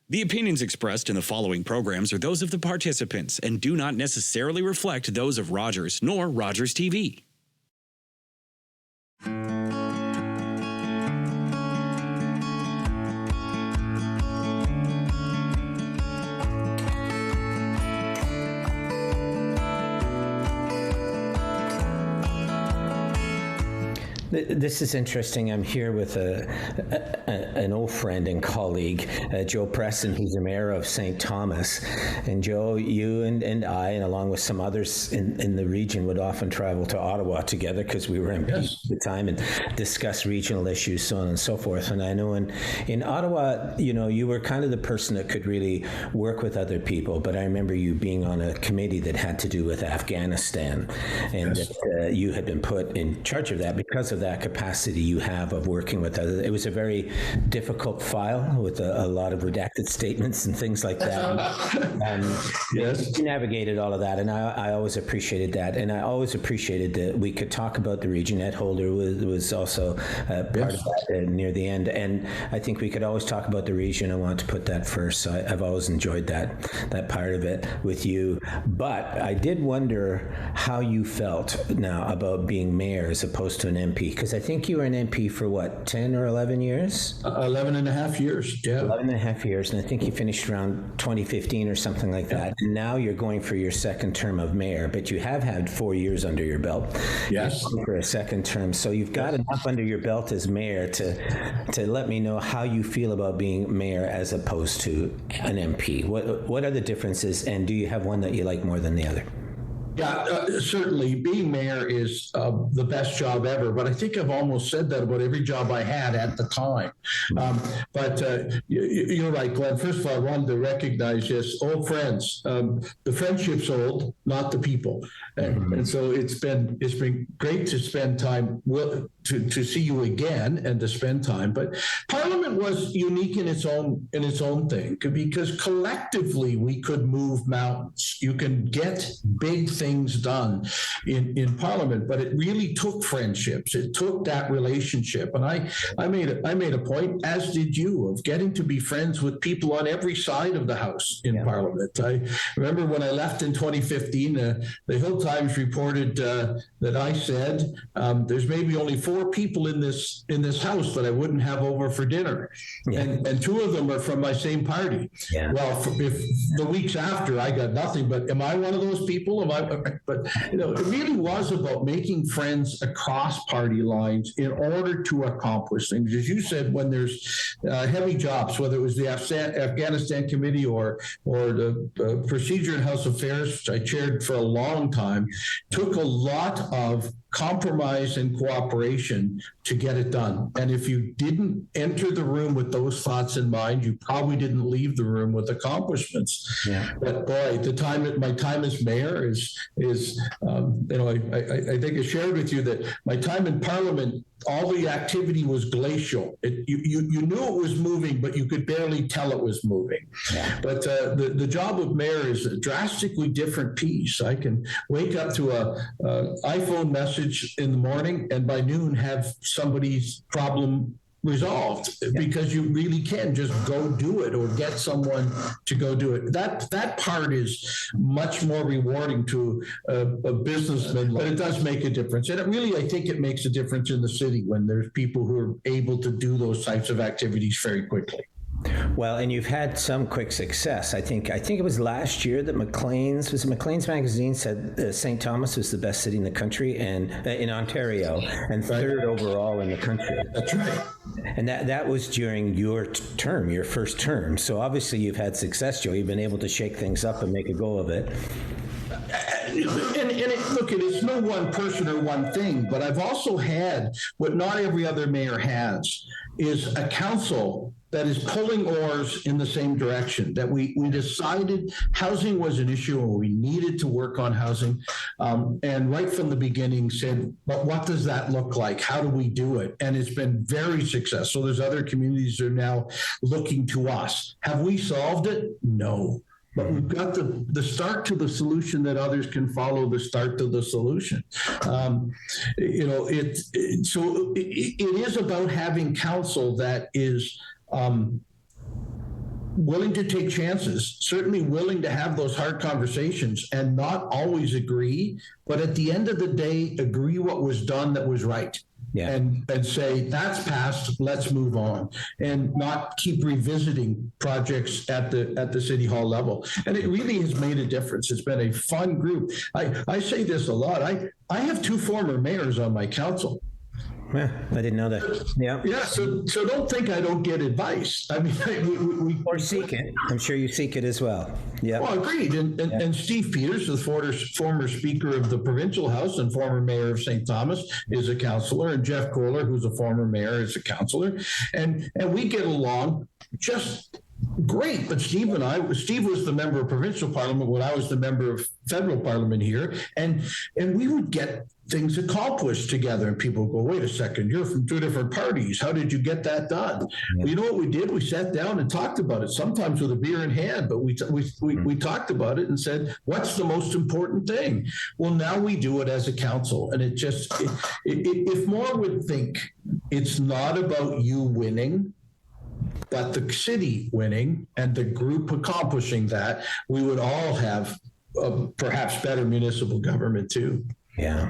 The opinions expressed in the following programs are those of the participants and do not necessarily reflect those of Rogers nor Rogers TV. This is interesting. I'm here with an old friend and colleague, Joe Preston. He's the mayor of St. Thomas. And Joe, you and I, and along with some others in the region, would often travel to Ottawa together because we were MPs at the time and discuss regional issues, so on and so forth. And I know in Ottawa, you were kind of the person that could really work with other people. But I remember you being on a committee that had to do with Afghanistan, and that you had been put in charge of that because of that capacity you have of working with others. It was a very difficult file with a lot of redacted statements and things like that. You navigated all of that, and I always appreciated that. And I always appreciated that we could talk about the region. Ed Holder was also part of that near the end. And I think we could always talk about the region. I want to put that first. So I've always enjoyed that part of it with you. But I did wonder how you felt now about being mayor as opposed to an MP. Because I think you were an MP for what, 10 or 11 years? 11 and a half years, yeah. 11 and a half years, and I think you finished around 2015 or something like that. And now you're going for your second term of mayor, but you have had 4 years under your belt. Yes. For a second term. So you've got enough under your belt as mayor to let me know how you feel about being mayor as opposed to an MP. What are the differences, and do you have one that you like more than the other? Yeah, certainly being mayor is the best job ever, but I think I've almost said that about every job I had at the time. But you're right, Glenn. First of all, I wanted to recognize, old friends. The friendship's old, not the people. And so it's been great to spend time to see you again and to spend time. But Parliament was unique in its own thing, because collectively we could move mountains. You can get big things done in Parliament, but it really took friendships. It took that relationship, and I made a point, as did you, of getting to be friends with people on every side of the House in Parliament. I remember when I left in 2015, the Hill Times reported that I said there's maybe only 4 people in this House that I wouldn't have over for dinner, and 2 of them are from my same party. Well, if the weeks after I got nothing, but am I one of those people? But it really was about making friends across party lines in order to accomplish things. As you said, when there's heavy jobs, whether it was the Afghanistan committee or the procedure in House Affairs, which I chaired for a long time, took a lot of compromise and cooperation to get it done. And if you didn't enter the room with those thoughts in mind, you probably didn't leave the room with accomplishments. But boy, my time as mayor is I think I shared with you that my time in Parliament, all the activity was glacial. You knew it was moving, but you could barely tell it was moving. But the job of mayor is a drastically different piece. I can wake up to a iPhone message in the morning, and by noon have somebody's problem resolved, because you really can just go do it or get someone to go do it. That part is much more rewarding to a businessman, but it does make a difference. And I think it makes a difference in the city when there's people who are able to do those types of activities very quickly. Well, and you've had some quick success. I think it was last year that Maclean's magazine said St. Thomas was the best city in the country and in Ontario, and third overall in the country. That's right. And that was during your term, your first term. So obviously you've had success, Joe. You've been able to shake things up and make a go of it. Look, it's no one person or one thing, but I've also had what not every other mayor has, is a council that is pulling oars in the same direction, that we decided housing was an issue and we needed to work on housing. And right from the beginning said, but what does that look like? How do we do it? And it's been very successful. There's other communities that are now looking to us. Have we solved it? No. But we've got the start to the solution that others can follow the start to the solution. So it is about having counsel that is willing to take chances, certainly willing to have those hard conversations and not always agree, but at the end of the day, agree what was done that was right. Yeah. And say, that's past, let's move on, and not keep revisiting projects at the city hall level. And it really has made a difference. It's been a fun group. I say this a lot. I have 2 former mayors on my council. Yeah, I didn't know that. Yeah. Yeah. So don't think I don't get advice. I mean, we or seek it. I'm sure you seek it as well. Yeah. Well, agreed. And Steve Peters, the former Speaker of the Provincial House and former Mayor of St. Thomas, is a councillor, and Jeff Kohler, who's a former mayor, is a councillor, and we get along just great. But Steve was the member of provincial parliament when I was the member of federal parliament here, and we would get things accomplished together, and people go, wait a second, you're from 2 different parties. How did you get that done? Yeah. Well, you know what we did? We sat down and talked about it, sometimes with a beer in hand, but we talked about it and said, what's the most important thing? Well, now we do it as a council. And if more would think it's not about you winning, but the city winning and the group accomplishing that, we would all have perhaps better municipal government too. Yeah.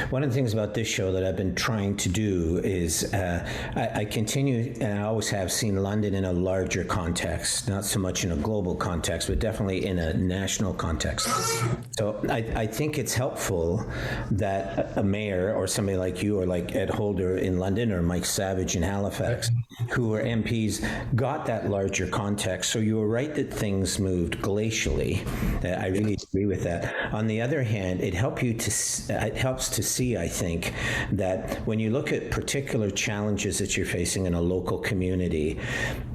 One of the things about this show that I've been trying to do is I continue, and I always have seen London in a larger context, not so much in a global context, but definitely in a national context. So I think it's helpful that a mayor or somebody like you or like Ed Holder in London or Mike Savage in Halifax, who are MPs, got that larger context. So you were right that things moved glacially. I really agree with that. On the other hand, it helps to see, I think, that when you look at particular challenges that you're facing in a local community,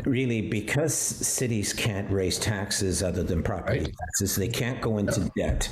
really because cities can't raise taxes other than property taxes, they can't go into debt,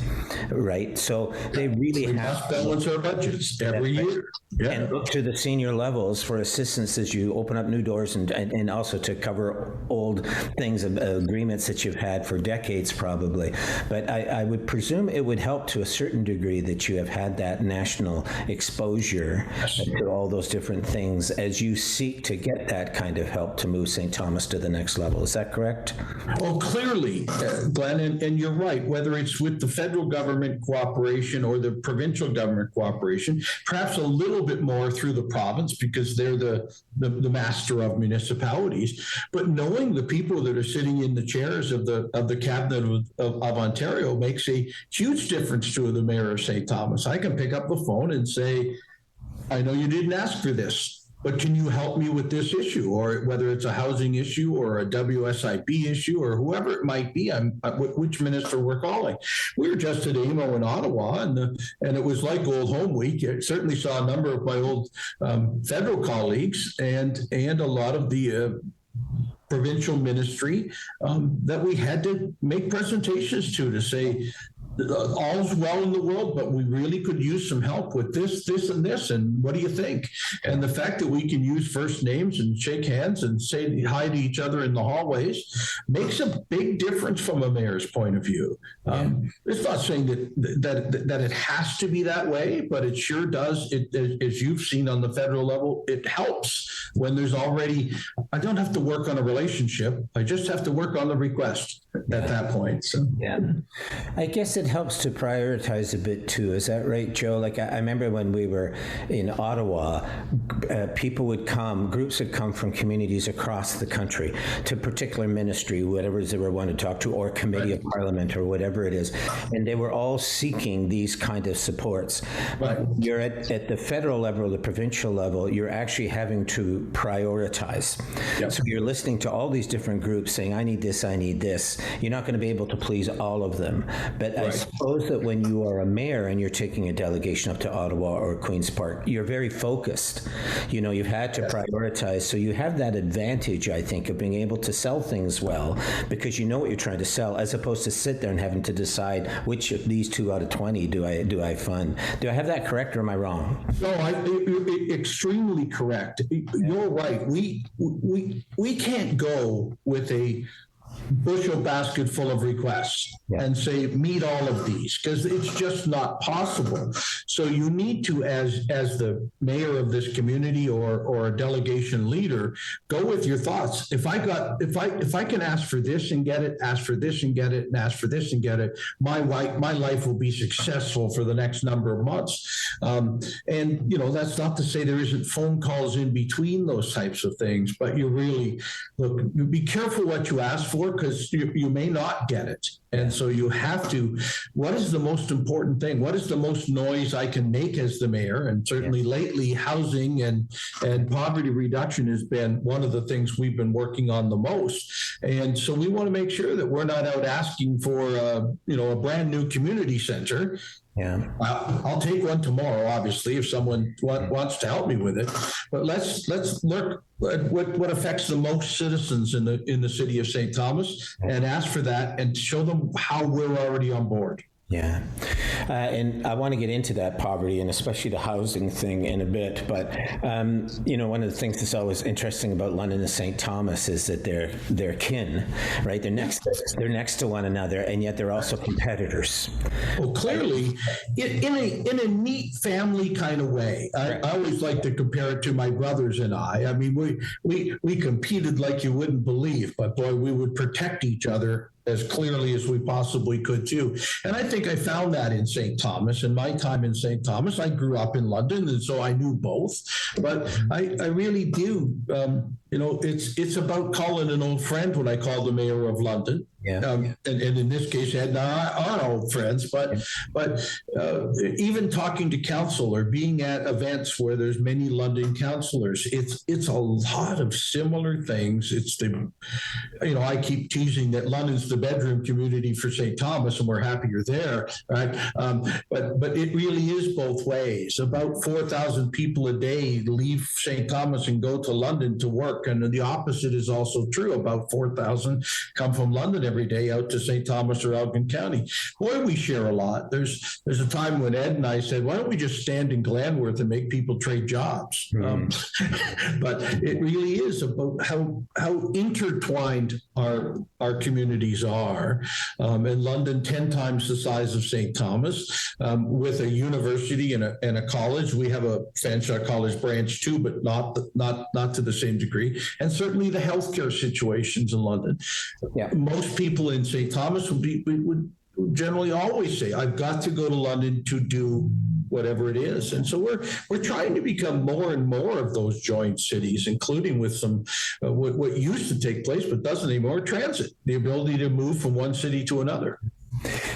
right? So they really have to balance our budgets every year. Yeah. And look to the senior levels for assistance as you open up new doors and also to cover old things, agreements that you've had for decades probably. But I would presume it would help to a certain degree that you have had that national exposure to all those different things as you seek to get that kind of help to move St. Thomas to the next level. Is that correct? Well, clearly, Glenn, and you're right, whether it's with the federal government cooperation or the provincial government cooperation, perhaps a little bit more through the province because they're the master of municipalities, but knowing the people that are sitting in the chairs of the cabinet of Ontario makes a huge difference to the mayor of St. Thomas. I can pick up the phone and say, I know you didn't ask for this, but can you help me with this issue? Or whether it's a housing issue or a WSIB issue or whoever it might be, which minister we're calling. We were just at AMO in Ottawa, and it was like Old Home Week. I certainly saw a number of my old federal colleagues and a lot of the provincial ministry that we had to make presentations to say, all's well in the world, but we really could use some help with this, and this, and what do you think? And the fact that we can use first names and shake hands and say hi to each other in the hallways makes a big difference from a mayor's point of view. It's not saying that it has to be that way, but it sure does. As you've seen on the federal level, it helps when there's already, I don't have to work on a relationship. I just have to work on the request at that point. So yeah, I guess it helps to prioritize a bit too. Is that right, Joe? Like I remember when we were in Ottawa, people would come, groups would come from communities across the country to a particular ministry, whatever it is they were wanting to talk to, or committee of parliament or whatever it is. And they were all seeking these kind of supports. But you're at the federal level, the provincial level, you're actually having to prioritize. Yep. So you're listening to all these different groups saying, I need this, I need this. You're not going to be able to please all of them. But I suppose that when you are a mayor and you're taking a delegation up to Ottawa or Queen's Park, you're very focused. You know, you've had to prioritize. So you have that advantage, I think, of being able to sell things well because you know what you're trying to sell, as opposed to sit there and having to decide which of these 2 out of 20 do I fund. Do I have that correct or am I wrong? No, extremely correct. You're right. We can't go with a bushel basket full of requests and say, meet all of these, because it's just not possible. So you need to, as the mayor of this community or a delegation leader, go with your thoughts. If I can ask for this and get it, ask for this and get it, and ask for this and get it, my life will be successful for the next number of months. And that's not to say there isn't phone calls in between those types of things, but you really be careful what you ask for, because you may not get it. And so you have to, what is the most important thing? What is the most noise I can make as the mayor? And certainly lately, housing and poverty reduction has been one of the things we've been working on the most. And so we want to make sure that we're not out asking for, a brand new community center. Yeah, I'll take one tomorrow, obviously, if someone wants to help me with it. But let's look at what affects the most citizens in the city of St. Thomas and ask for that and show them how we're already on board. Yeah. And I want to get into that poverty and especially the housing thing in a bit. But, one of the things that's always interesting about London and St. Thomas is that they're kin, right? They're next to one another, and yet they're also competitors. Well, clearly, in a neat family kind of way. I always like to compare it to my brothers and I. I mean, we competed like you wouldn't believe, but boy, we would protect each other as clearly as we possibly could too. And I think I found that in St. Thomas. In my time in St. Thomas, I grew up in London, and so I knew both. But I really do, it's about calling an old friend when I call the mayor of London. Yeah. And in this case, Ed and I are old friends, but even talking to council or being at events where there's many London councillors, it's a lot of similar things. It's I keep teasing that London's the bedroom community for St. Thomas, and we're happy you're there, right? But it really is both ways. About 4,000 people a day leave St. Thomas and go to London to work, and the opposite is also true. About 4,000 come from London every day out to St. Thomas or Elgin County. Boy, we share a lot. There's a time when Ed and I said, why don't we just stand in Glenworth and make people trade jobs? But it really is about how intertwined our communities are. In London, 10 times the size of St. Thomas, with a university and a college. We have a Fanshawe College branch too, but not to the same degree. And certainly the healthcare situations in London. Yeah. Most people in St. Thomas would generally always say, I've got to go to London to do whatever it is. And so we're trying to become more and more of those joint cities, including with some what used to take place but doesn't anymore, transit, the ability to move from one city to another.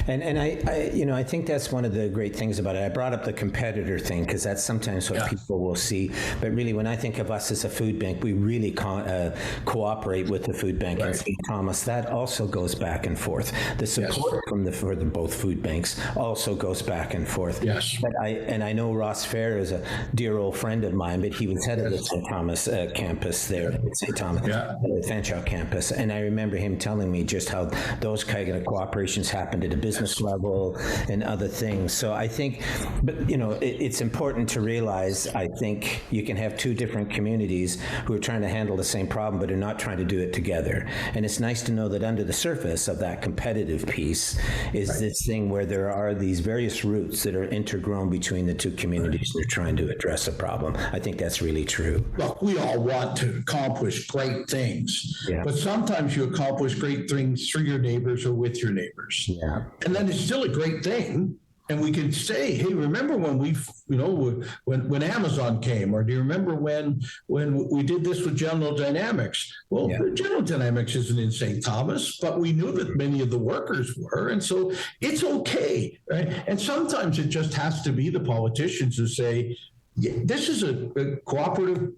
And I think that's one of the great things about it. I brought up the competitor thing because that's sometimes what people will see. But really, when I think of us as a food bank, we really cooperate with the food bank in St. Thomas. That also goes back and forth. The support for both food banks also goes back and forth. Yes. But I know Ross Fair is a dear old friend of mine, but he was head of the St. Thomas campus there at St. Thomas, the Fanshawe campus. And I remember him telling me just how those kind of cooperations happened at a business level and other things. So I think, it's important to realize, I think you can have two different communities who are trying to handle the same problem, but are not trying to do it together. And it's nice to know that under the surface of that competitive piece is this thing where there are these various roots that are intergrown between the two communities that are trying to address a problem. I think that's really true. Look, we all want to accomplish great things, but sometimes you accomplish great things through your neighbors or with your neighbors. Yeah. And then it's still a great thing. And we can say, hey, remember when when Amazon came, or do you remember when we did this with General Dynamics? Well, General Dynamics isn't in St. Thomas, but we knew that many of the workers were. And so it's okay, right? And sometimes it just has to be the politicians who say, this is a cooperative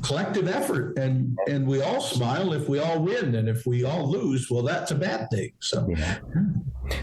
collective effort, and we all smile if we all win, and if we all lose, well, that's a bad thing. So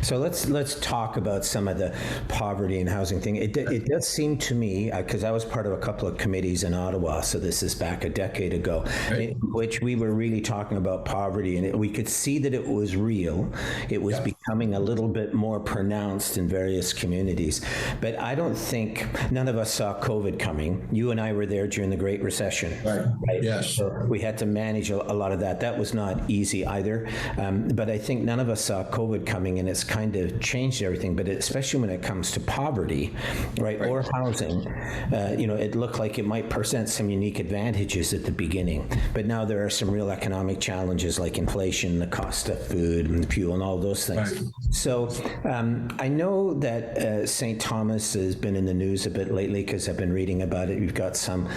So let's talk about some of the poverty and housing thing. It does seem to me, because I was part of a couple of committees in Ottawa, so this is back a decade ago, right, in which we were really talking about poverty, and we could see that it was real. It was becoming a little bit more pronounced in various communities. But I don't think, none of us saw COVID coming. You and I were there during the Great Recession. Right. Yes. So we had to manage a lot of that. That was not easy either. But I think none of us saw COVID coming, and it's kind of changed everything, but especially when it comes to poverty, right. Or housing, it looked like it might present some unique advantages at the beginning, but now there are some real economic challenges like inflation, the cost of food and fuel and all those things. Right. So I know that St. Thomas has been in the news a bit lately because I've been reading about it. You've got some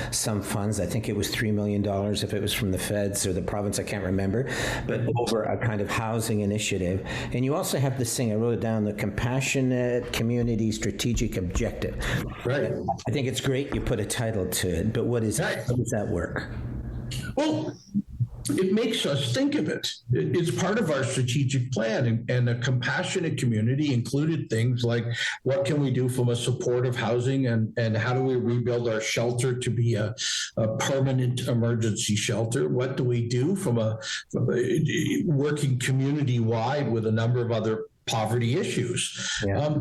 funds. I think it was $3 million if it was from the feds or the province, I can't remember, but over a kind of housing initiative. And you also have this thing, I wrote it down, the Compassionate Community Strategic Objective. Right. I think it's great you put a title to it, but what is it? How does that work? Well, it makes us think of it. It's part of our strategic plan, and a compassionate community included things like what can we do from a supportive housing, and how do we rebuild our shelter to be a permanent emergency shelter? What do we do from a working community-wide with a number of other poverty issues? Yeah.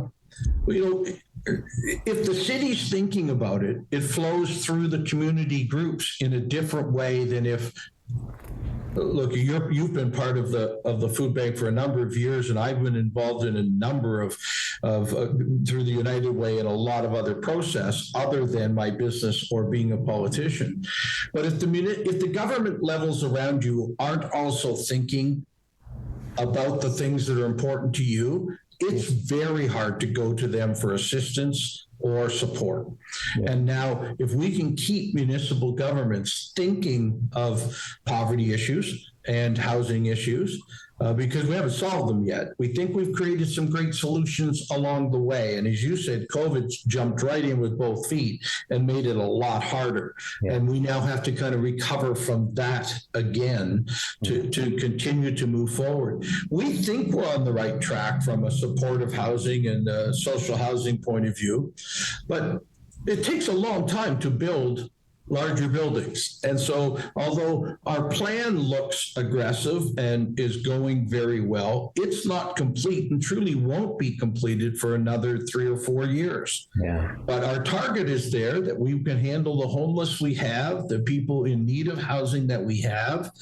If the city's thinking about it, it flows through the community groups in a different way than if. Look, you've been part of the food bank for a number of years, and I've been involved in a number of through the United Way and a lot of other process other than my business or being a politician. But if the government levels around you aren't also thinking about the things that are important to you, it's very hard to go to them for assistance or support. Yeah. And now, if we can keep municipal governments thinking of poverty issues and housing issues, because we haven't solved them yet. We think we've created some great solutions along the way. And as you said, COVID jumped right in with both feet and made it a lot harder. Yeah. And we now have to kind of recover from that again to continue to move forward. We think we're on the right track from a supportive housing and social housing point of view, but it takes a long time to build larger buildings. And so although our plan looks aggressive and is going very well, it's not complete and truly won't be completed for another 3 or 4 years. Yeah. But our target is there, that we can handle the homeless we have, the people in need of housing that we have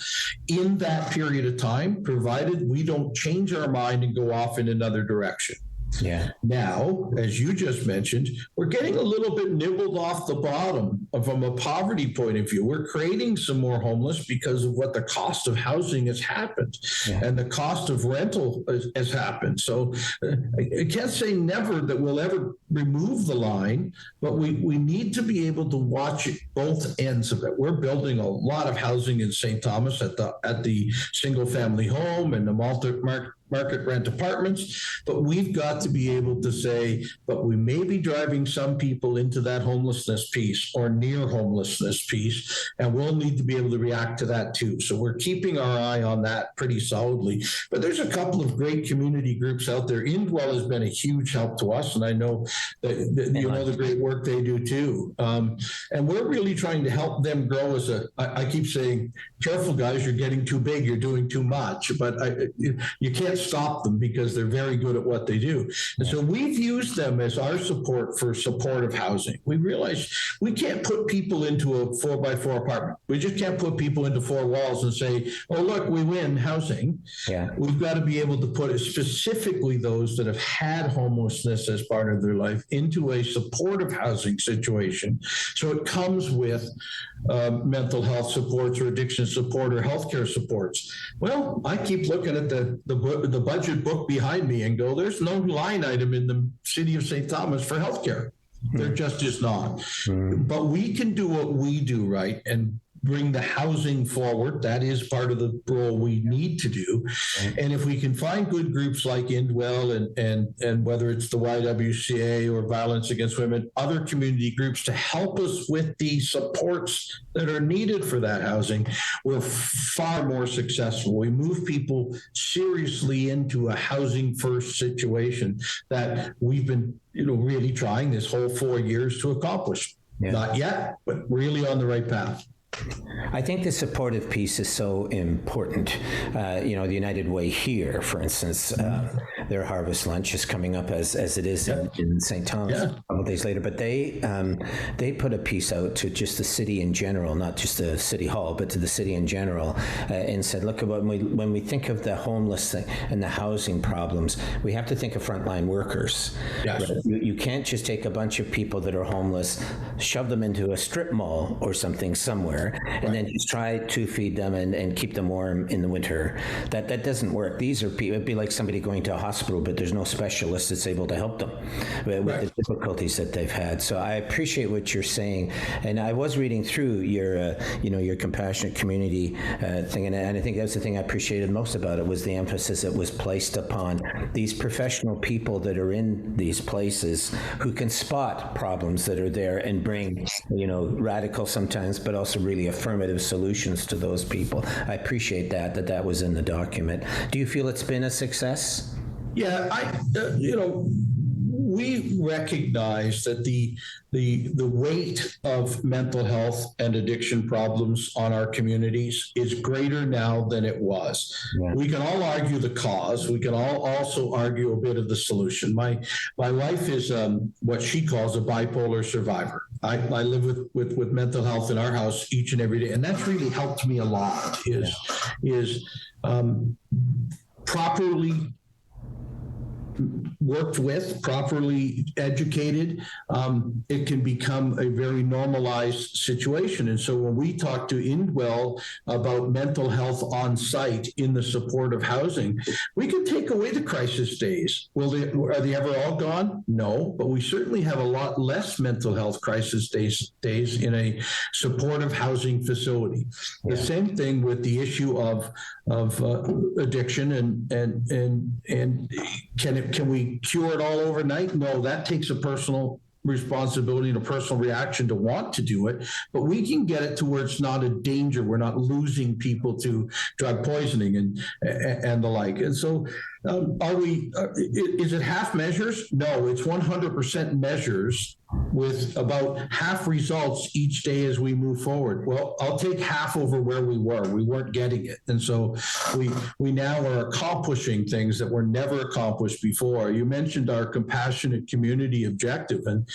in that period of time, provided we don't change our mind and go off in another direction. Yeah. Now, as you just mentioned, we're getting a little bit nibbled off the bottom from a poverty point of view. We're creating some more homeless because of what the cost of housing has happened, and the cost of rental has happened. So I can't say never that we'll ever remove the line, but we need to be able to watch both ends of it. We're building a lot of housing in St. Thomas at the single family home and the market rent apartments, but we've got to be able to say, but we may be driving some people into that homelessness piece or near homelessness piece, and we'll need to be able to react to that too. So we're keeping our eye on that pretty solidly. But there's a couple of great community groups out there. Indwell has been a huge help to us, and I know that you know the great work they do too. And we're really trying to help them grow as I keep saying, careful guys, you're getting too big, you're doing too much, but you can't stop them because they're very good at what they do. And so we've used them as our support for supportive housing. We realize we can't put people into a 4x4 apartment. We just can't put people into 4 walls and say, oh, look, we win housing. Yeah. We've got to be able to put specifically those that have had homelessness as part of their life into a supportive housing situation. So it comes with mental health supports or addiction support or healthcare supports. Well, I keep looking at the budget book behind me and go, there's no line item in the city of St. Thomas for healthcare. There just is not. But we can do what we do right and bring the housing forward. That is part of the role we need to do. And if we can find good groups like Indwell and whether it's the YWCA or Violence Against Women, other community groups to help us with the supports that are needed for that housing, we're far more successful. We move people seriously into a housing first situation that we've been, really trying this whole 4 years to accomplish. Yeah. Not yet, but really on the right path. I think the supportive piece is so important. The United Way here, for instance, their harvest lunch is coming up as it is in St. Thomas a couple of days later. But they put a piece out to just the city in general, not just the city hall, but to the city in general, and said, look, when we think of the homeless thing and the housing problems, we have to think of frontline workers. Yes. Right? You can't just take a bunch of people that are homeless, shove them into a strip mall or something somewhere, and then just try to feed them and keep them warm in the winter. That doesn't work. These are people, it'd be like somebody going to a hospital, but there's no specialist that's able to help them with the difficulties that they've had. So I appreciate what you're saying. And I was reading through your compassionate community thing, and I think that's the thing I appreciated most about it was the emphasis that was placed upon these professional people that are in these places who can spot problems that are there and bring, radical sometimes, but also really affirmative solutions to those people. I appreciate that was in the document. Do you feel it's been a success? Yeah, we recognize that the weight of mental health and addiction problems on our communities is greater now than it was. Yeah. We can all argue the cause. We can all also argue a bit of the solution. My wife is what she calls a bipolar survivor. I live with mental health in our house each and every day, and that's really helped me a lot. Is properly worked with, properly educated, it can become a very normalized situation. And so when we talk to Indwell about mental health on site in the supportive housing, we can take away the crisis days. Are they ever all gone? No, but we certainly have a lot less mental health crisis days in a supportive housing facility. The same thing with the issue of addiction and can we cure it all overnight? No, that takes a personal responsibility and a personal reaction to want to do it, but we can get it to where it's not a danger. We're not losing people to drug poisoning and the like. And so is it half measures? No, it's 100% measures with about half results each day as we move forward. Well, I'll take half over where we were. We weren't getting it. And so we now are accomplishing things that were never accomplished before. You mentioned our compassionate community objective. And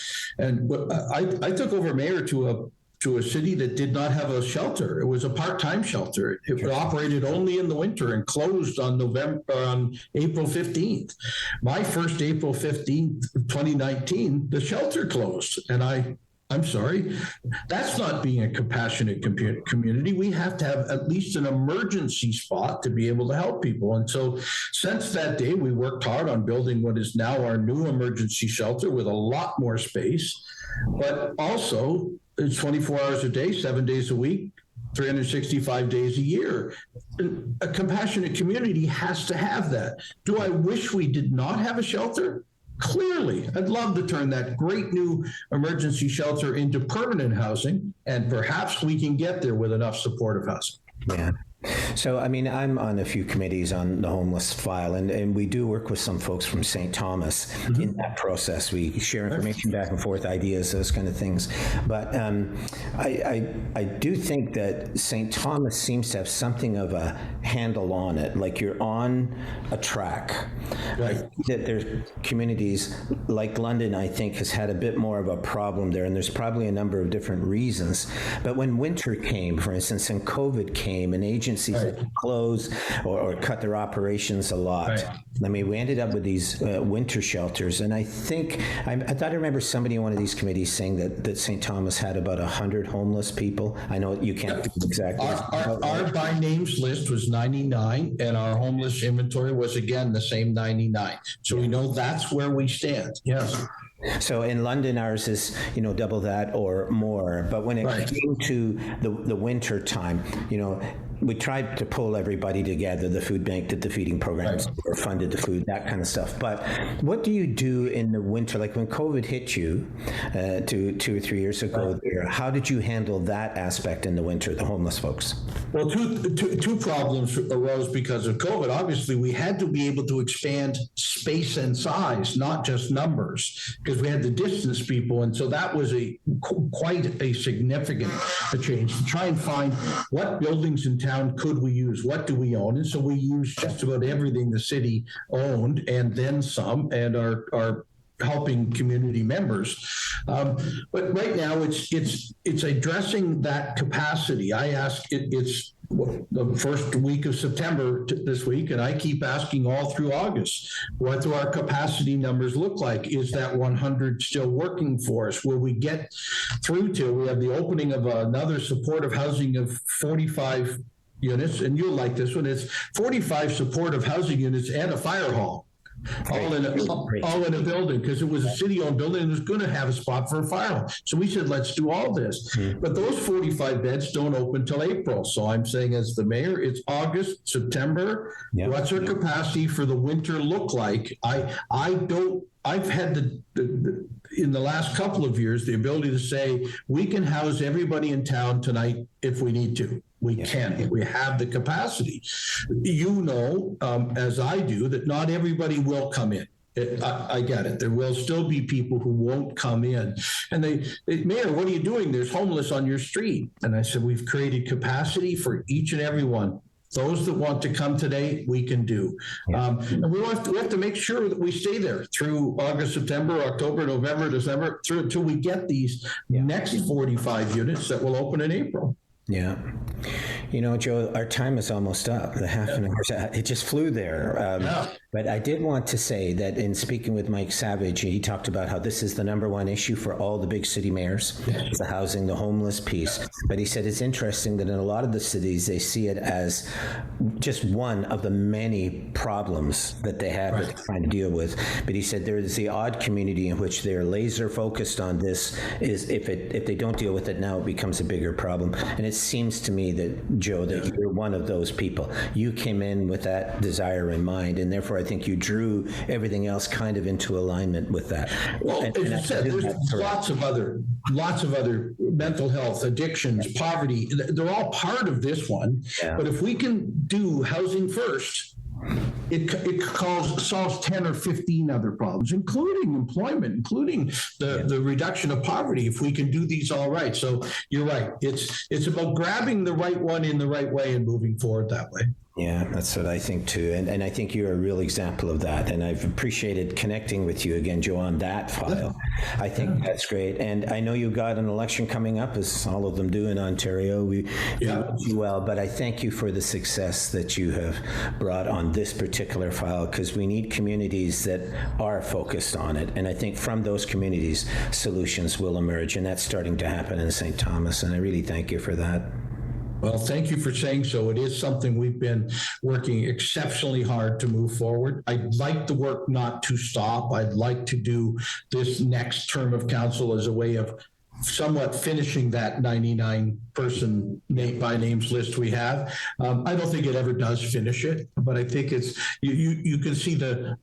I took over mayor to a city that did not have a shelter. It was a part-time shelter. It operated only in the winter and closed on April 15th. My first April 15th, 2019, the shelter closed. And I'm sorry, that's not being a compassionate community. We have to have at least an emergency spot to be able to help people. And so since that day, we worked hard on building what is now our new emergency shelter with a lot more space, but also it's 24 hours a day, 7 days a week, 365 days a year. A compassionate community has to have that. Do I wish we did not have a shelter? Clearly, I'd love to turn that great new emergency shelter into permanent housing, and perhaps we can get there with enough supportive housing. Yeah. So, I'm on a few committees on the homeless file, and we do work with some folks from St. Thomas in that process. We share information back and forth, ideas, those kind of things. But I do think that St. Thomas seems to have something of a handle on it, like you're on a track. Right. That there's communities like London, I think, has had a bit more of a problem there, and there's probably a number of different reasons. But when winter came, for instance, and COVID came, and agencies had to close or cut their operations a lot. Right. We ended up with these winter shelters, and I think I thought I remember somebody in one of these committees saying that St. Thomas had about 100 homeless people. I know you can't do exactly. Our by names list was 99, and our homeless inventory was again the same 99. So we know that's where we stand. Yes. So in London, ours is, double that or more. But when it came to the winter time, we tried to pull everybody together. The food bank did the feeding programs, or funded the food, that kind of stuff. But what do you do in the winter? Like when COVID hit you 2 or 3 years ago there, how did you handle that aspect in the winter, the homeless folks? Well, two problems arose because of COVID. Obviously, we had to be able to expand space and size, not just numbers, because we had to distance people. And so that was quite a significant change to try and find what buildings in town could we use, what do we own. And so we used just about everything the city owned and then some, and are helping community members. But right now it's addressing that capacity. I ask it's the first week of September this week, and I keep asking all through August, what do our capacity numbers look like? Is that 100 still working for us? Will we get through till we have the opening of another supportive housing of 45 units? And you'll like this one. It's 45 supportive housing units and a fire hall. All in a building, because it was a city-owned building and it was going to have a spot for a fire hall. So we said, let's do all this. But those 45 beds don't open till April. So I'm saying, as the mayor, it's August, September. What's our capacity for the winter look like? I've had in the last couple of years, the ability to say, we can house everybody in town tonight if we need to. We can. We have the capacity. As I do, that not everybody will come in. I get it. There will still be people who won't come in. And they, Mayor, what are you doing? There's homeless on your street. And I said, we've created capacity for each and every one. Those that want to come today, we can do. And we have to make sure that we stay there through August, September, October, November, December, until we get these next 45 units that will open in April. Yeah. Joe, our time is almost up. The half an hour, it just flew there. But I did want to say that in speaking with Mike Savage, he talked about how this is the number one issue for all the big city mayors, the housing, the homeless piece. But he said it's interesting that in a lot of the cities, they see it as just one of the many problems that they have that they're trying to deal with. But he said there's the odd community in which they're laser focused on this, is if they don't deal with it now, it becomes a bigger problem. And it seems to me that, Joe, that you're one of those people. You came in with that desire in mind, and therefore I think you drew everything else kind of into alignment with that. Well, as you said, there's lots of other mental health, addictions, poverty. They're all part of this one. But if we can do housing first, it solves 10 or 15 other problems, including employment, including the reduction of poverty, if we can do these all right. So you're right. It's about grabbing the right one in the right way and moving forward that way. Yeah, that's what I think too. And I think you're a real example of that. And I've appreciated connecting with you again, Joe, on that file. I think that's great. And I know you got an election coming up, as all of them do in Ontario. We wish you well, but I thank you for the success that you have brought on this particular file, because we need communities that are focused on it. And I think from those communities, solutions will emerge. And that's starting to happen in St. Thomas. And I really thank you for that. Well, thank you for saying so. It is something we've been working exceptionally hard to move forward. I'd like the work not to stop. I'd like to do this next term of council as a way of somewhat finishing that 99-person name-by-names list we have. I don't think it ever does finish it, but I think it's you can see the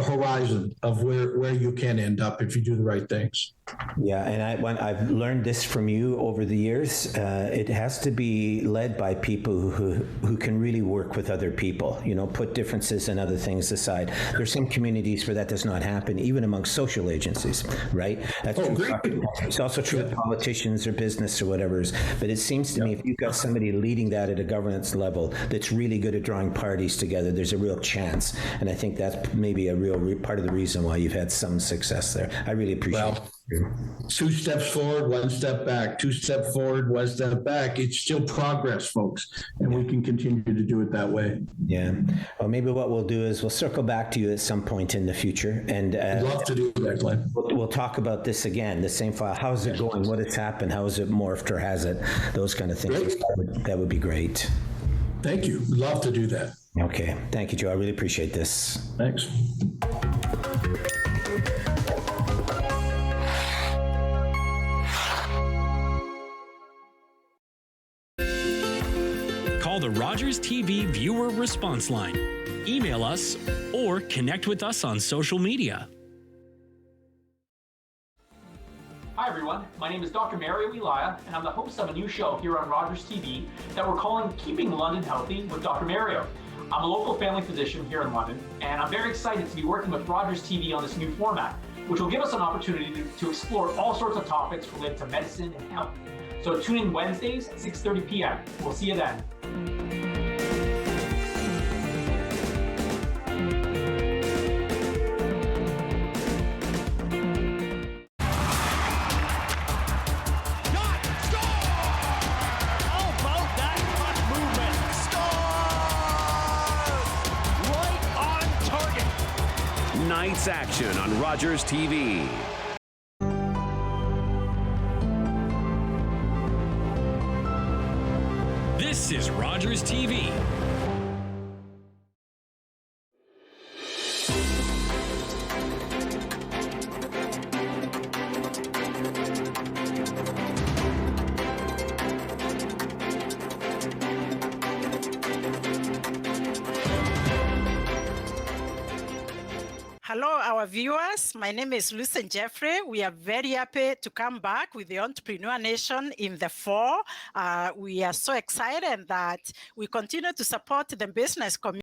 horizon of where you can end up if you do the right things. Yeah, and I've learned this from you over the years. It has to be led by people who can really work with other people, put differences and other things aside. There's some communities where that does not happen, even amongst social agencies, right? That's true. Great. It's also true with politicians or business or whatever. But it seems to me if you've got somebody leading that at a governance level that's really good at drawing parties together, there's a real chance. And I think that's maybe a real part of the reason why you've had some success there. I really appreciate it. 2 steps forward, 1 step back, 2 steps forward, 1 step back. It's still progress, folks, and we can continue to do it that way. Yeah. Well, maybe what we'll do is we'll circle back to you at some point in the future. And I'd love to do that, Glenn. We'll talk about this again, the same file. How's it going? What has happened? How has it morphed or has it? Those kind of things. That would be great. Thank you. We'd love to do that. Okay. Thank you, Joe. I really appreciate this. Thanks. the Rogers TV viewer response line. Email us or connect with us on social media. Hi everyone, my name is Dr. Mario Elia, and I'm the host of a new show here on Rogers TV that we're calling Keeping London Healthy with Dr. Mario. I'm a local family physician here in London, and I'm very excited to be working with Rogers TV on this new format, which will give us an opportunity to explore all sorts of topics related to medicine and health. So tune in Wednesdays at 6:30 p.m. We'll see you then. Night's action on Rogers TV. This is Rogers TV. Hello, our viewers. My name is Lucien Jeffrey. We are very happy to come back with the Entrepreneur Nation in the fall. We are so excited that we continue to support the business community.